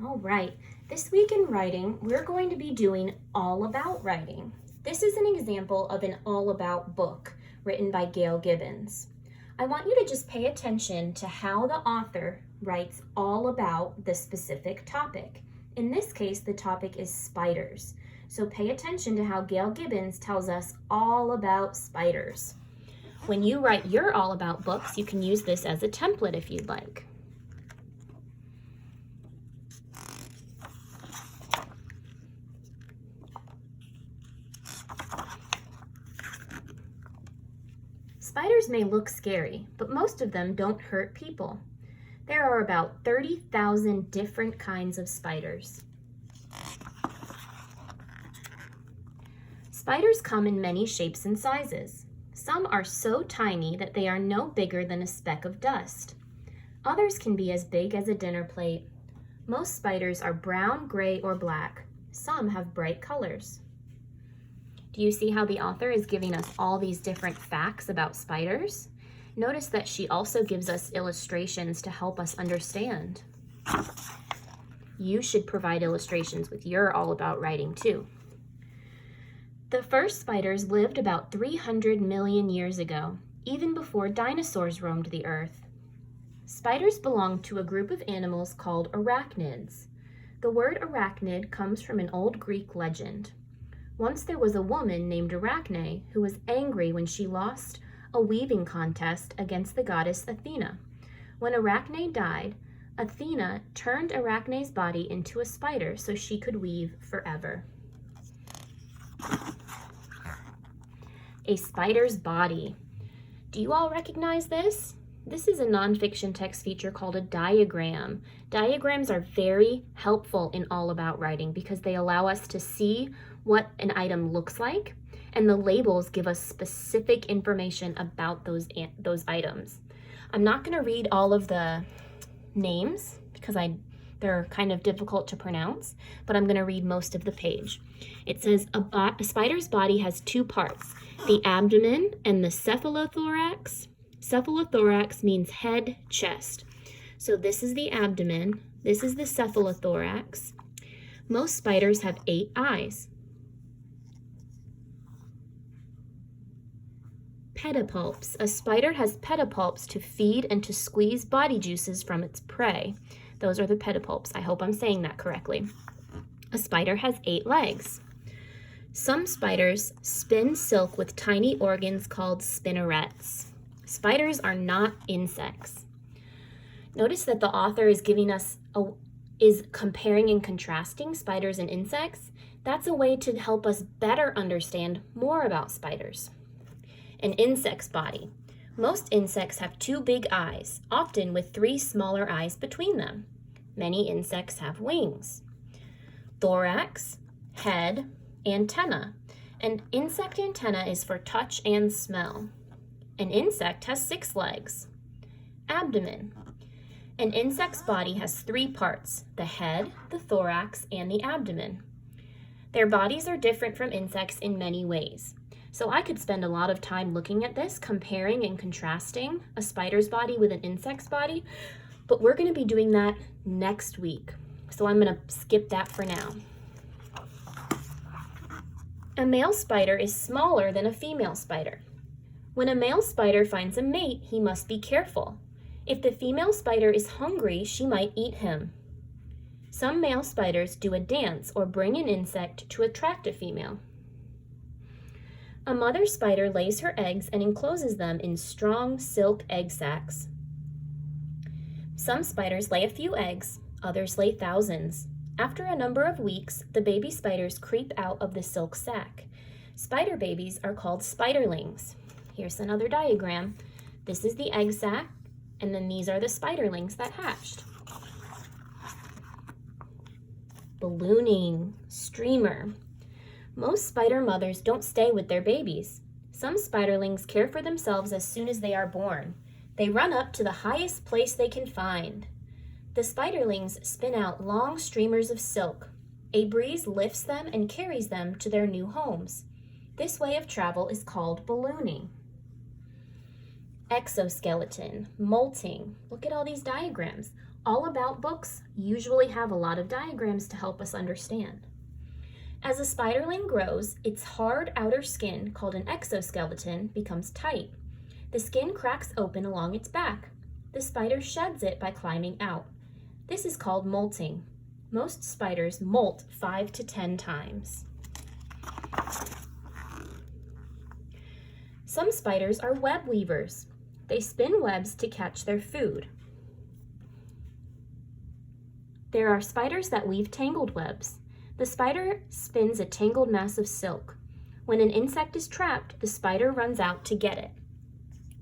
All right, this week in writing, we're going to be doing all about writing. This is an example of an all about book written by Gail Gibbons. I want you to just pay attention to how the author writes all about the specific topic. In this case, the topic is spiders. So pay attention to how Gail Gibbons tells us all about spiders. When you write your all about books, you can use this as a template if you'd like. Spiders may look scary, but most of them don't hurt people. There are about 30,000 different kinds of spiders. Spiders come in many shapes and sizes. Some are so tiny that they are no bigger than a speck of dust. Others can be as big as a dinner plate. Most spiders are brown, gray, or black. Some have bright colors. Do you see how the author is giving us all these different facts about spiders? Notice that she also gives us illustrations to help us understand. You should provide illustrations with your all about writing too. The first spiders lived about 300 million years ago, even before dinosaurs roamed the earth. Spiders belong to a group of animals called arachnids. The word arachnid comes from an old Greek legend. Once there was a woman named Arachne who was angry when she lost a weaving contest against the goddess Athena. When Arachne died, Athena turned Arachne's body into a spider so she could weave forever. A spider's body. Do you all recognize this? This is a nonfiction text feature called a diagram. Diagrams are very helpful in all about writing because they allow us to see what an item looks like, and the labels give us specific information about those items. I'm not going to read all of the names because they're kind of difficult to pronounce, but I'm going to read most of the page. It says a spider's body has two parts, the abdomen and the cephalothorax. Cephalothorax means head, chest. So this is the abdomen, this is the cephalothorax. Most spiders have 8 eyes. Pedipalps. A spider has pedipalps to feed and to squeeze body juices from its prey. Those are the pedipalps. I hope I'm saying that correctly. A spider has 8 legs. Some spiders spin silk with tiny organs called spinnerets. Spiders are not insects. Notice that the author is giving us is comparing and contrasting spiders and insects. That's a way to help us better understand more about spiders. An insect's body. Most insects have 2 big eyes, often with 3 smaller eyes between them. Many insects have wings. Thorax, head, antenna. An insect antenna is for touch and smell. An insect has 6 legs. Abdomen. An insect's body has 3 parts, the head, the thorax, and the abdomen. Their bodies are different from insects in many ways. So I could spend a lot of time looking at this, comparing and contrasting a spider's body with an insect's body, but we're going to be doing that next week. So I'm going to skip that for now. A male spider is smaller than a female spider. When a male spider finds a mate, he must be careful. If the female spider is hungry, she might eat him. Some male spiders do a dance or bring an insect to attract a female. A mother spider lays her eggs and encloses them in strong silk egg sacs. Some spiders lay a few eggs, others lay thousands. After a number of weeks, the baby spiders creep out of the silk sac. Spider babies are called spiderlings. Here's another diagram. This is the egg sac, and then these are the spiderlings that hatched. Ballooning, streamer. Most spider mothers don't stay with their babies. Some spiderlings care for themselves as soon as they are born. They run up to the highest place they can find. The spiderlings spin out long streamers of silk. A breeze lifts them and carries them to their new homes. This way of travel is called ballooning. Exoskeleton, molting. Look at all these diagrams. All About books usually have a lot of diagrams to help us understand. As a spiderling grows, its hard outer skin, called an exoskeleton, becomes tight. The skin cracks open along its back. The spider sheds it by climbing out. This is called molting. Most spiders molt 5 to 10 times. Some spiders are web weavers. They spin webs to catch their food. There are spiders that weave tangled webs. The spider spins a tangled mass of silk. When an insect is trapped, the spider runs out to get it.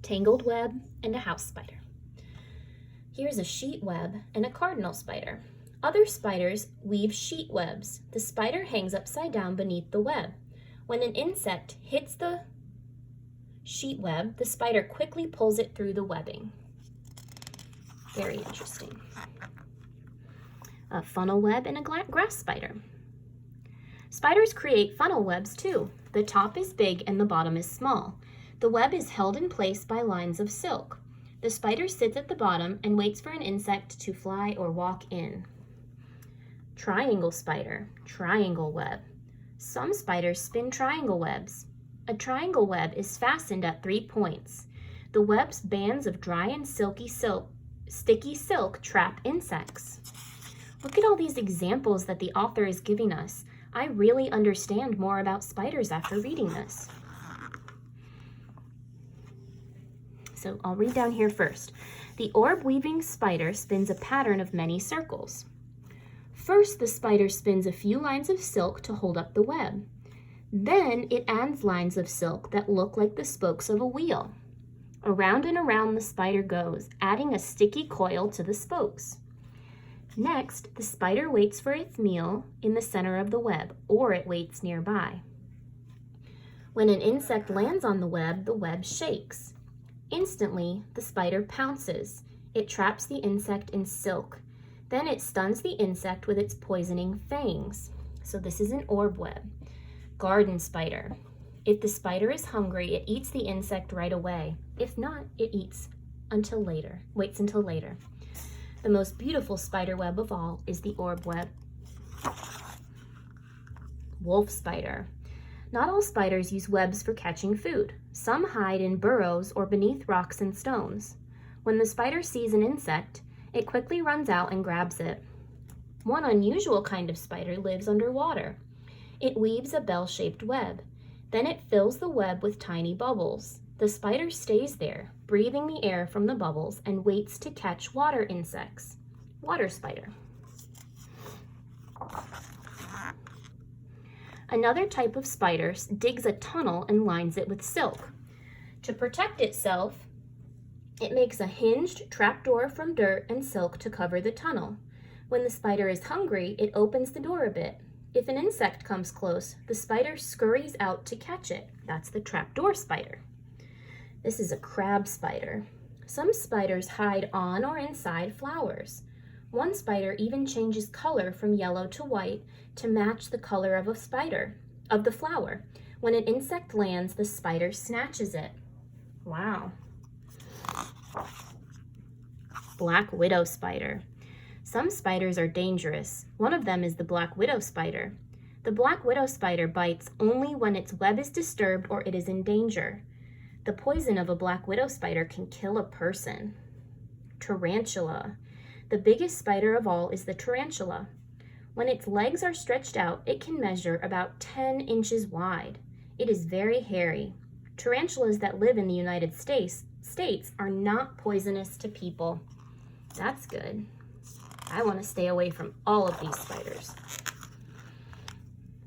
Tangled web and a house spider. Here's a sheet web and a cardinal spider. Other spiders weave sheet webs. The spider hangs upside down beneath the web. When an insect hits the sheet web, the spider quickly pulls it through the webbing. Very interesting. A funnel web and a grass spider. Spiders create funnel webs too. The top is big and the bottom is small. The web is held in place by lines of silk. The spider sits at the bottom and waits for an insect to fly or walk in. Triangle spider, triangle web. Some spiders spin triangle webs. A triangle web is fastened at 3 points. The web's bands of dry and sticky silk trap insects. Look at all these examples that the author is giving us. I really understand more about spiders after reading this. So I'll read down here first. The orb weaving spider spins a pattern of many circles. First, the spider spins a few lines of silk to hold up the web. Then it adds lines of silk that look like the spokes of a wheel. Around and around the spider goes, adding a sticky coil to the spokes. Next, the spider waits for its meal in the center of the web, or it waits nearby. When an insect lands on the web shakes. Instantly, the spider pounces. It traps the insect in silk. Then it stuns the insect with its poisoning fangs. So this is an orb web. Garden spider. If the spider is hungry, it eats the insect right away. If not, it waits until later. The most beautiful spider web of all is the orb web. Wolf spider. Not all spiders use webs for catching food. Some hide in burrows or beneath rocks and stones. When the spider sees an insect, it quickly runs out and grabs it. One unusual kind of spider lives underwater. It weaves a bell-shaped web. Then it fills the web with tiny bubbles. The spider stays there, breathing the air from the bubbles, and waits to catch water insects. Water spider. Another type of spider digs a tunnel and lines it with silk. To protect itself, it makes a hinged trapdoor from dirt and silk to cover the tunnel. When the spider is hungry, it opens the door a bit. If an insect comes close, the spider scurries out to catch it. That's the trapdoor spider. This is a crab spider. Some spiders hide on or inside flowers. One spider even changes color from yellow to white to match the color of the flower. When an insect lands, the spider snatches it. Wow. Black widow spider. Some spiders are dangerous. One of them is the black widow spider. The black widow spider bites only when its web is disturbed or it is in danger. The poison of a black widow spider can kill a person. Tarantula. The biggest spider of all is the tarantula. When its legs are stretched out, it can measure about 10 inches wide. It is very hairy. Tarantulas that live in the United States are not poisonous to people. That's good. I want to stay away from all of these spiders.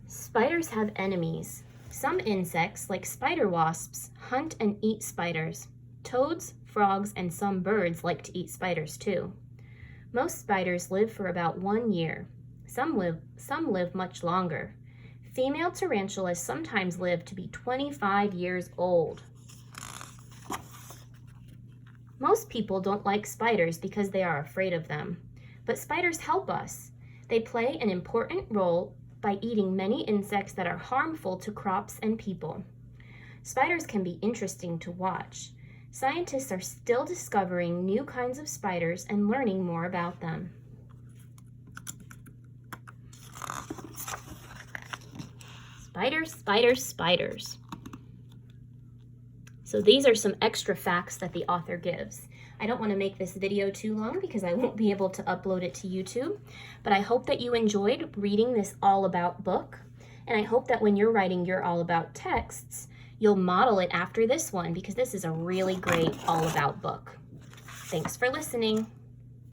Spiders have enemies. Some insects, like spider wasps, hunt and eat spiders. Toads, frogs, and some birds like to eat spiders too. Most spiders live for about 1 year. Some live much longer. Female tarantulas sometimes live to be 25 years old. Most people don't like spiders because they are afraid of them. But spiders help us. They play an important role by eating many insects that are harmful to crops and people. Spiders can be interesting to watch. Scientists are still discovering new kinds of spiders and learning more about them. Spiders, spiders, spiders. So these are some extra facts that the author gives. I don't want to make this video too long because I won't be able to upload it to YouTube, but I hope that you enjoyed reading this all about book, and I hope that when you're writing your all about texts, you'll model it after this one because this is a really great all about book. Thanks for listening.